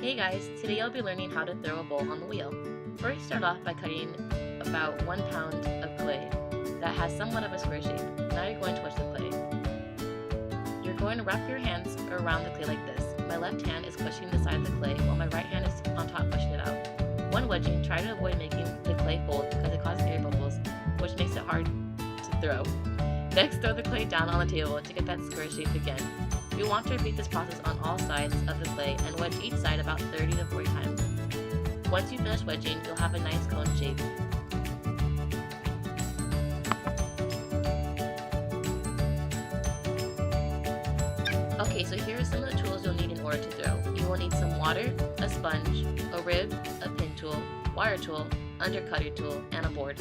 Hey guys, today I'll be learning how to throw a bowl on the wheel. First, start off by cutting about 1 pound of clay that has somewhat of a square shape. Now you're going to wedge the clay. You're going to wrap your hands around the clay like this. My left hand is pushing the side of the clay while my right hand is on top pushing it out. When wedging, try to avoid making the clay fold because it causes air bubbles, which makes it hard to throw. Next, throw the clay down on the table to get that square shape again. You'll want to repeat this process on all sides of the clay and wedge each side about 30 to 40 times. Once you finish wedging, you'll have a nice cone shape. Okay, so here are some of the tools you'll need in order to throw. You will need some water, a sponge, a rib, a pin tool, wire tool, undercutter tool, and a board.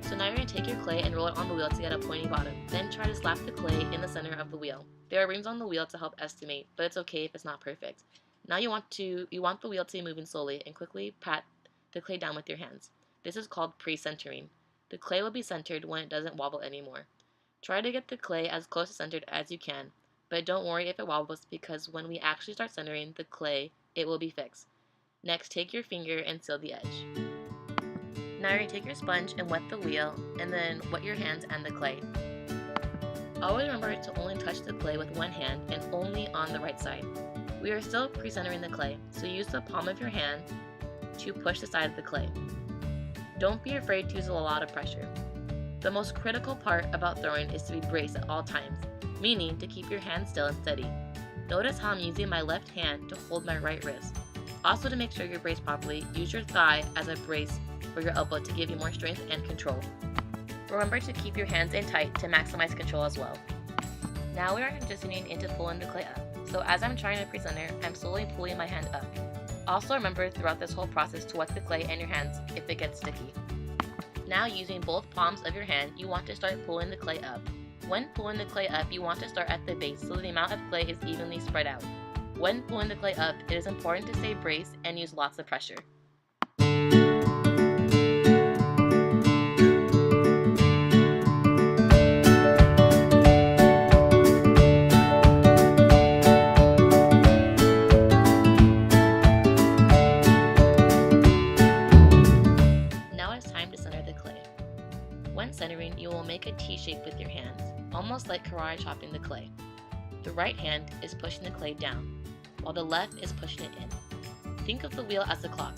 So now you're going to take your clay and roll it on the wheel to get a pointy bottom. Then try to slap the clay in the center of the wheel. There are rings on the wheel to help estimate, but it's okay if it's not perfect. Now you want the wheel to be moving slowly and quickly pat the clay down with your hands. This is called pre-centering. The clay will be centered when it doesn't wobble anymore. Try to get the clay as close to centered as you can, but don't worry if it wobbles because when we actually start centering the clay, it will be fixed. Next, take your finger and seal the edge. Now you're going to take your sponge and wet the wheel, and then wet your hands and the clay. Always remember to only touch the clay with one hand and only on the right side. We are still pre-centering the clay, so use the palm of your hand to push the side of the clay. Don't be afraid to use a lot of pressure. The most critical part about throwing is to be braced at all times, meaning to keep your hand still and steady. Notice how I'm using my left hand to hold my right wrist. Also, to make sure you're braced properly, use your thigh as a brace for your elbow to give you more strength and control. Remember to keep your hands in tight to maximize control as well. Now we are transitioning into pulling the clay up. So as I'm trying to pre-center, I'm slowly pulling my hand up. Also remember throughout this whole process to wet the clay in your hands if it gets sticky. Now using both palms of your hand, you want to start pulling the clay up. When pulling the clay up, you want to start at the base so the amount of clay is evenly spread out. When pulling the clay up, it is important to stay braced and use lots of pressure. When centering, you will make a T shape with your hands, almost like karate chopping the clay. The right hand is pushing the clay down, while the left is pushing it in. Think of the wheel as a clock.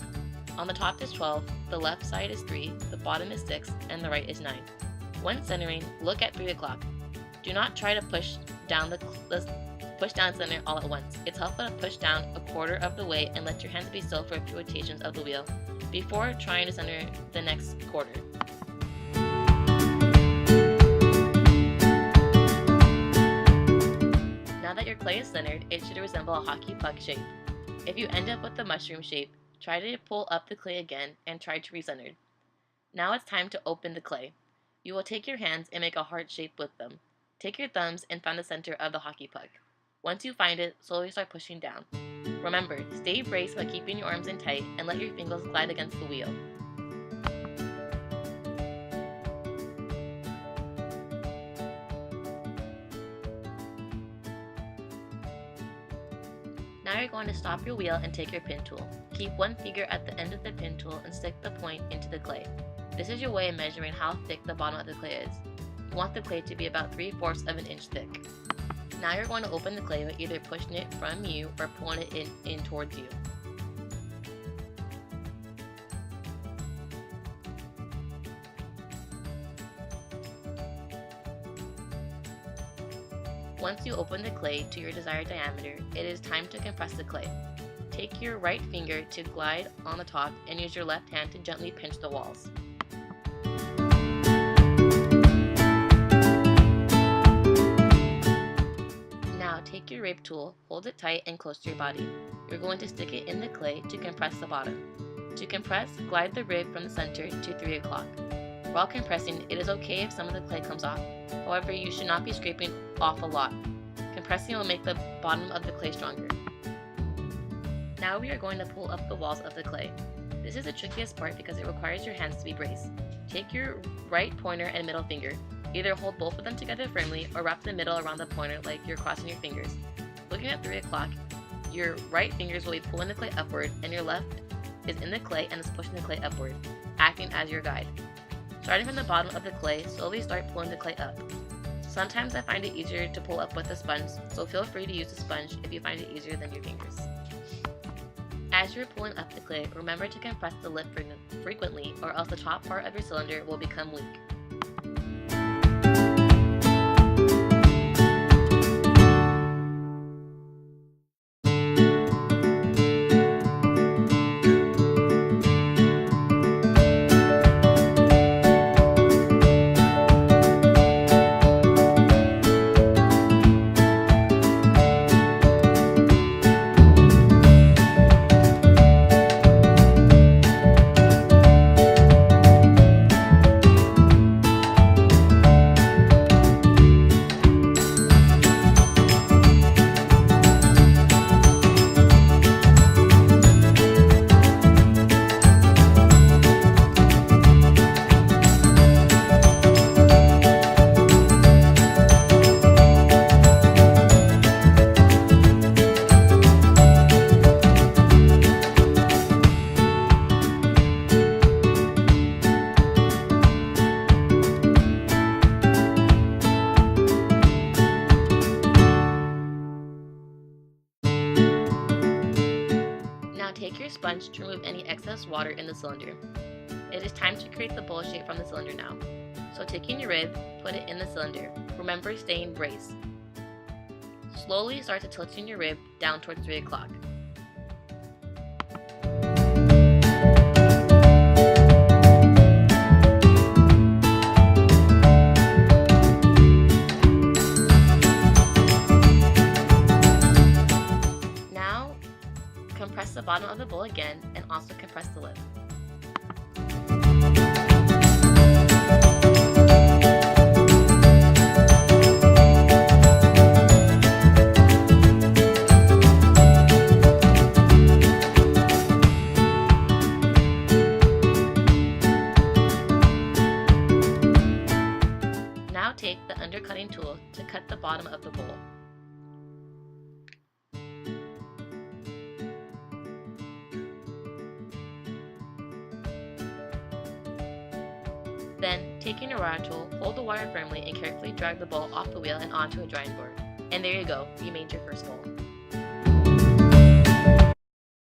On the top is 12, the left side is 3, the bottom is 6, and the right is 9. When centering, look at 3 o'clock. Do not try to push down center all at once. It's helpful to push down a quarter of the way and let your hands be still for a few rotations of the wheel before trying to center the next quarter. Now that your clay is centered, it should resemble a hockey puck shape. If you end up with the mushroom shape, try to pull up the clay again and try to recenter. Now it's time to open the clay. You will take your hands and make a heart shape with them. Take your thumbs and find the center of the hockey puck. Once you find it, slowly start pushing down. Remember, stay braced by keeping your arms in tight and let your fingers glide against the wheel. Now you're going to stop your wheel and take your pin tool. Keep one finger at the end of the pin tool and stick the point into the clay. This is your way of measuring how thick the bottom of the clay is. You want the clay to be about 3/4 of an inch thick. Now you're going to open the clay by either pushing it from you or pulling it in towards you. Once you open the clay to your desired diameter, it is time to compress the clay. Take your right finger to glide on the top and use your left hand to gently pinch the walls. Now take your rib tool, hold it tight and close to your body. You're going to stick it in the clay to compress the bottom. To compress, glide the rib from the center to 3 o'clock. While compressing, it is okay if some of the clay comes off. However, you should not be scraping off a lot. Compressing will make the bottom of the clay stronger. Now we are going to pull up the walls of the clay. This is the trickiest part because it requires your hands to be braced. Take your right pointer and middle finger. Either hold both of them together firmly or wrap the middle around the pointer like you're crossing your fingers. Looking at 3 o'clock, Your right fingers will be pulling the clay upward, and your left is in the clay and is pushing the clay upward, acting as your guide. Starting from the bottom of the clay, slowly start pulling the clay up. Sometimes I find it easier to pull up with a sponge, so feel free to use a sponge if you find it easier than your fingers. As you're pulling up the clay, remember to compress the lip frequently, or else the top part of your cylinder will become weak. Now take your sponge to remove any excess water in the cylinder. It is time to create the bowl shape from the cylinder now. So taking your rib, put it in the cylinder. Remember, stay in brace. Slowly start to tilting your rib down towards 3 o'clock. Compress the bottom of the bowl again and also compress the lid. Now take the undercutting tool to cut the bottom of the bowl. Then, taking a wire tool, hold the wire firmly and carefully drag the bowl off the wheel and onto a drying board. And there you go, you made your first bowl.